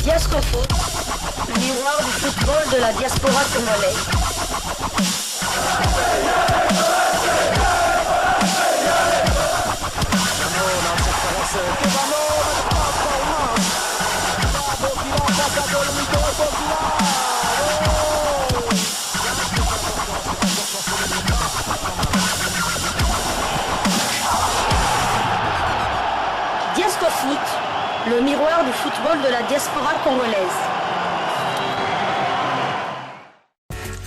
Diascofoot, le miroir du football de la diaspora congolaise. Diascofoot, le miroir du football de la diaspora congolaise.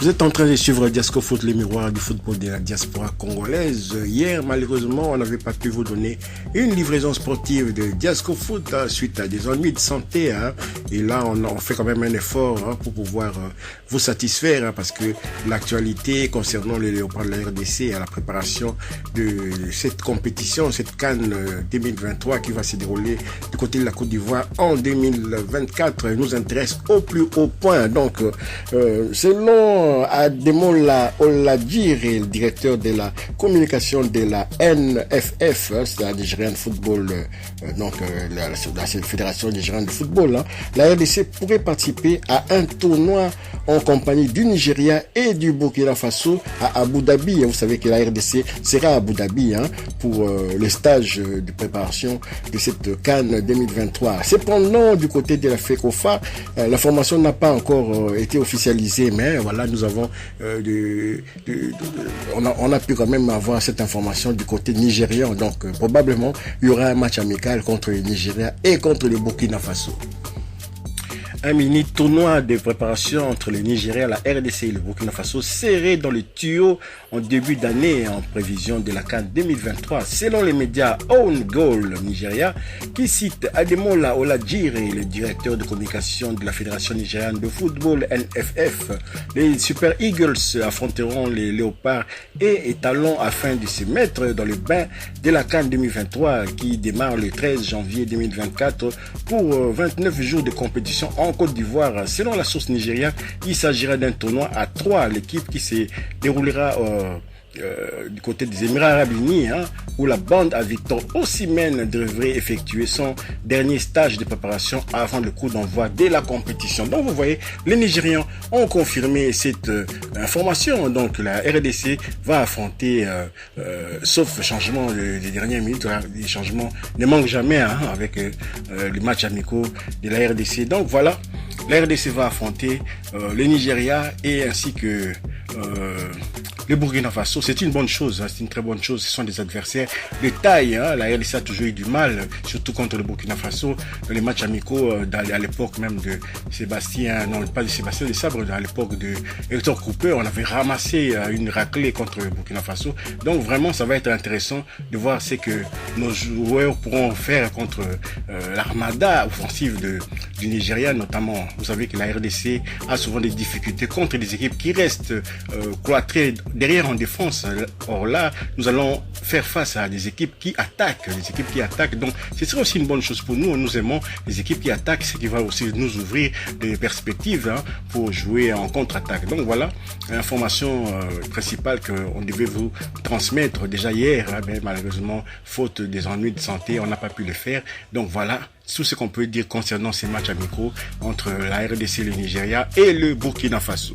Vous êtes en train de suivre Diascofoot, le miroir du football de la diaspora congolaise. Hier, malheureusement, on n'avait pas pu vous donner une livraison sportive de Diascofoot suite à des ennuis de santé. Et là, on fait quand même un effort pour pouvoir vous satisfaire parce que l'actualité concernant les Léopards de la RDC à la préparation de cette compétition, cette CAN 2023 qui va se dérouler du côté de la Côte d'Ivoire en 2024 nous intéresse au plus haut point. Donc, selon Ademola Olajire, le directeur de la communication de la NFF, c'est la Nigérian Football, la Fédération nigériane de football, la RDC pourrait participer à un tournoi en compagnie du Nigeria et du Burkina Faso à Abu Dhabi. Vous savez que la RDC sera à Abu Dhabi pour le stage de préparation de cette CAN 2023. Cependant, du côté de la FECOFA, l'information n'a pas encore été officialisée, mais voilà, nous avons on a pu quand même avoir cette information du côté nigérian. Donc probablement il y aura un match amical contre le Nigeria et contre le Burkina Faso. Un mini tournoi de préparation entre le Nigeria, la RDC et le Burkina Faso serré dans le tuyau en début d'année en prévision de la CAN 2023. Selon les médias Own Goal Nigeria, qui cite Ademola Olajire, le directeur de communication de la Fédération nigériane de football NFF, les Super Eagles affronteront les Léopards et étalons afin de se mettre dans le bain de la CAN 2023 qui démarre le 13 janvier 2024 pour 29 jours de compétition en Côte d'Ivoire. Selon la source nigériane, il s'agira d'un tournoi à 3. L'équipe qui se déroulera du côté des Émirats Arabes Unis, où la bande à Victor Osimhen devrait effectuer son dernier stage de préparation avant le coup d'envoi de la compétition. Donc vous voyez, les Nigérians ont confirmé cette information. Donc la RDC va affronter, sauf changement des dernières minutes, les changements ne manquent jamais avec les matchs amicaux de la RDC. Donc voilà, la RDC va affronter le Nigeria et ainsi que le Burkina Faso. C'est une bonne chose, c'est une très bonne chose. Ce sont des adversaires de taille. La RDC a toujours eu du mal, surtout contre le Burkina Faso. Dans les matchs amicaux, à l'époque même de Sébastien, non pas de Sébastien de Sabre, à l'époque de Hector Cooper, on avait ramassé une raclée contre le Burkina Faso. Donc vraiment, ça va être intéressant de voir ce que nos joueurs pourront faire contre l'armada offensive du Nigeria, notamment. Vous savez que la RDC a souvent des difficultés contre des équipes qui restent cloîtrées derrière en défense. Or là, nous allons faire face à des équipes qui attaquent, donc ce serait aussi une bonne chose pour nous. Nous aimons les équipes qui attaquent, ce qui va aussi nous ouvrir des perspectives pour jouer en contre-attaque. Donc voilà l'information principale qu'on devait vous transmettre déjà hier, mais malheureusement, faute des ennuis de santé, on n'a pas pu le faire. Donc voilà tout ce qu'on peut dire concernant ces matchs amicaux entre la RDC, le Nigeria et le Burkina Faso.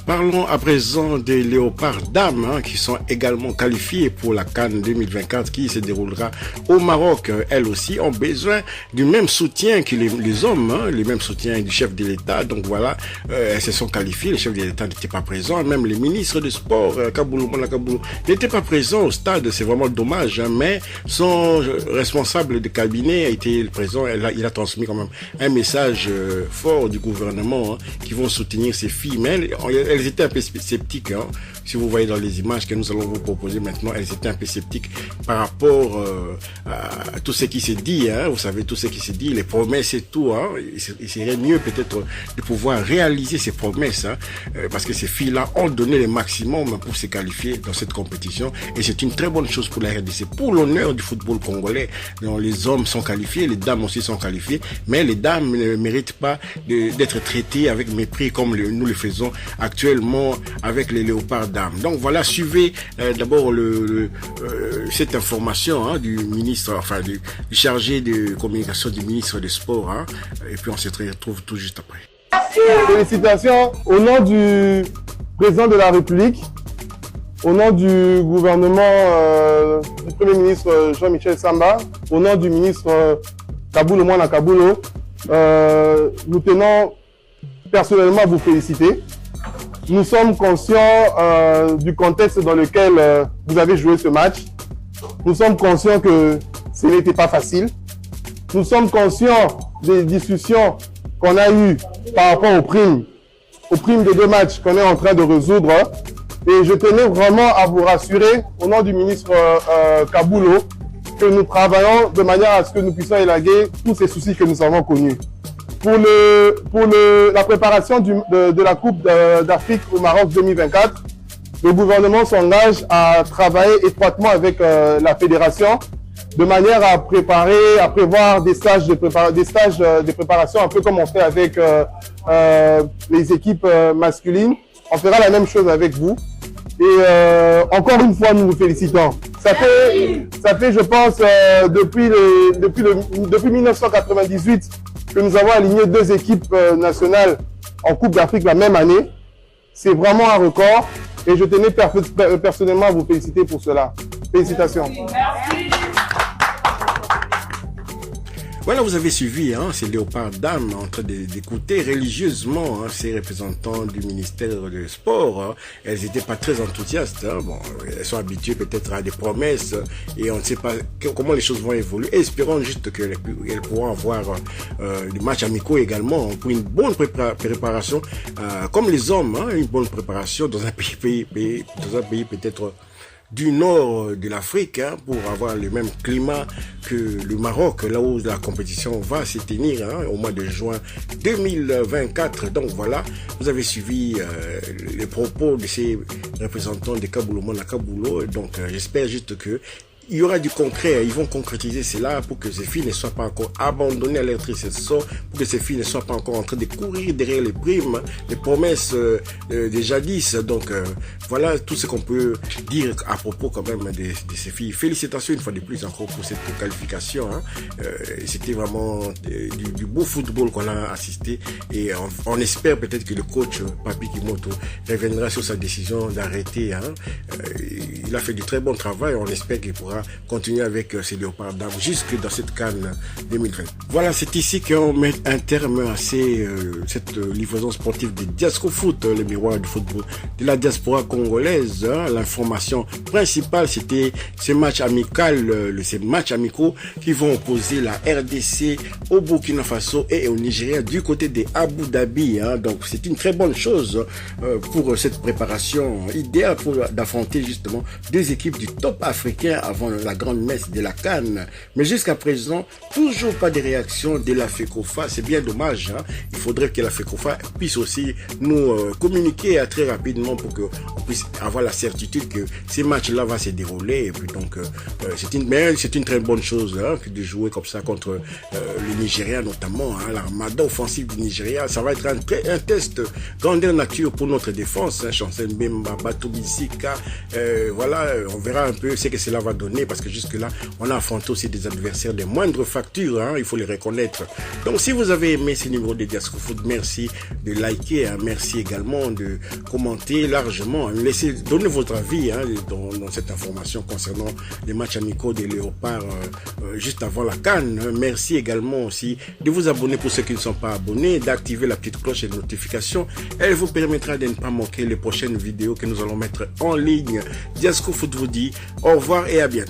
Parlons à présent des Léopards dames qui sont également qualifiées pour la CAN 2024 qui se déroulera au Maroc. Elles aussi ont besoin du même soutien que les hommes, le même soutien du chef de l'État. Donc voilà, elles se sont qualifiées. Le chef de l'État n'était pas présent. Même le ministre des Sports, Kaboulou Kaboulou, n'était pas présent au stade. C'est vraiment dommage. Mais son responsable de cabinet a été présent. Il a transmis quand même un message fort du gouvernement qui vont soutenir ces filles. Mais elles étaient un peu sceptiques. Si vous voyez dans les images que nous allons vous proposer maintenant, elles étaient un peu sceptiques par rapport à tout ce qui s'est dit. Vous savez, tout ce qui s'est dit, les promesses et tout. Il serait mieux peut-être de pouvoir réaliser ces promesses parce que ces filles-là ont donné le maximum pour se qualifier dans cette compétition. Et c'est une très bonne chose pour la RDC, pour l'honneur du football congolais. Donc, les hommes sont qualifiés, les dames aussi sont qualifiées, mais les dames ne méritent pas d'être traitées avec mépris comme nous le faisons actuellement avec les Léopards dames. Donc voilà, suivez d'abord cette information hein, du ministre, enfin du chargé de communication du ministre des Sports, hein, et puis on se retrouve tout juste après. Félicitations au nom du président de la République, au nom du gouvernement du Premier ministre Jean-Michel Samba, au nom du ministre Kabulo Mwana Kabulo, nous tenons personnellement à vous féliciter. Nous sommes conscients du contexte dans lequel vous avez joué ce match. Nous sommes conscients que ce n'était pas facile. Nous sommes conscients des discussions qu'on a eues par rapport aux primes des 2 matchs qu'on est en train de résoudre. Et je tenais vraiment à vous rassurer, au nom du ministre Kabulo, que nous travaillons de manière à ce que nous puissions élaguer tous ces soucis que nous avons connus. Pour la préparation de la Coupe d'Afrique au Maroc 2024, le gouvernement s'engage à travailler étroitement avec la fédération de manière à prévoir des stages de préparation, un peu comme on fait avec les équipes masculines. On fera la même chose avec vous. Et encore une fois, nous vous félicitons. Ça fait, je pense, depuis 1998 que nous avons aligné 2 équipes nationales en Coupe d'Afrique la même année. C'est vraiment un record et je tenais personnellement à vous féliciter pour cela. Félicitations. Merci. Voilà, vous avez suivi, hein, c'est Léopard Dame en train d'écouter religieusement hein, ces représentants du ministère des Sports. Hein. Elles n'étaient pas très enthousiastes. Hein. Bon, elles sont habituées peut-être à des promesses et on ne sait pas comment les choses vont évoluer. Espérons juste qu'elles pourront avoir des matchs amicaux également pour une bonne préparation, comme les hommes, hein, une bonne préparation dans un pays peut-être du nord de l'Afrique hein, pour avoir le même climat que le Maroc, là où la compétition va se tenir hein, au mois de juin 2024. Donc voilà, vous avez suivi les propos de ces représentants de Kabulo Mwana Kabulo. Donc j'espère juste que il y aura du concret, ils vont concrétiser cela pour que ces filles ne soient pas encore abandonnées à leur triste sort, pour que ces filles ne soient pas encore en train de courir derrière les primes, les promesses des jadis. Donc voilà tout ce qu'on peut dire à propos quand même de ces filles. Félicitations une fois de plus encore pour cette qualification. Hein. C'était vraiment du beau football qu'on a assisté et on espère peut-être que le coach Papi Kimoto reviendra sur sa décision d'arrêter. Hein. Il a fait du très bon travail, on espère qu'il pourra continuer avec ces Léopards d'Armes jusque dans cette CAN 2020. Voilà, c'est ici qu'on met un terme à cette livraison sportive de Diasco Foot, le miroir du football de la diaspora congolaise. L'information principale, c'était ces matchs amicaux qui vont opposer la RDC au Burkina Faso et au Nigeria du côté de Abu Dhabi. Donc c'est une très bonne chose pour cette préparation idéale pour d'affronter justement 2 équipes du top africain avant la grande messe de la CAN. Mais jusqu'à présent, toujours pas de réaction de la FECOFA. C'est bien dommage. Hein. Il faudrait que la FECOFA puisse aussi nous communiquer très rapidement pour qu'on puisse avoir la certitude que ces matchs-là vont se dérouler. Et puis donc, c'est une très bonne chose hein, de jouer comme ça contre le Nigeria notamment. Hein, l'armada offensive du Nigeria, ça va être un test grandeur nature pour notre défense. Hein, Chancel Mbemba, Batou Bissika, voilà, on verra un peu ce que cela va donner parce que jusque-là, on a affronté aussi des adversaires de moindre facture, hein, il faut les reconnaître. Donc, si vous avez aimé ce numéro de Diasco Foot, merci de liker, hein, merci également de commenter largement, laissez donner votre avis hein, dans cette information concernant les matchs amicaux des Léopards juste avant la CAN. Merci également aussi de vous abonner pour ceux qui ne sont pas abonnés, d'activer la petite cloche de notification. Elle vous permettra de ne pas manquer les prochaines vidéos que nous allons mettre en ligne. Diasco Foot vous dit au revoir et à bientôt.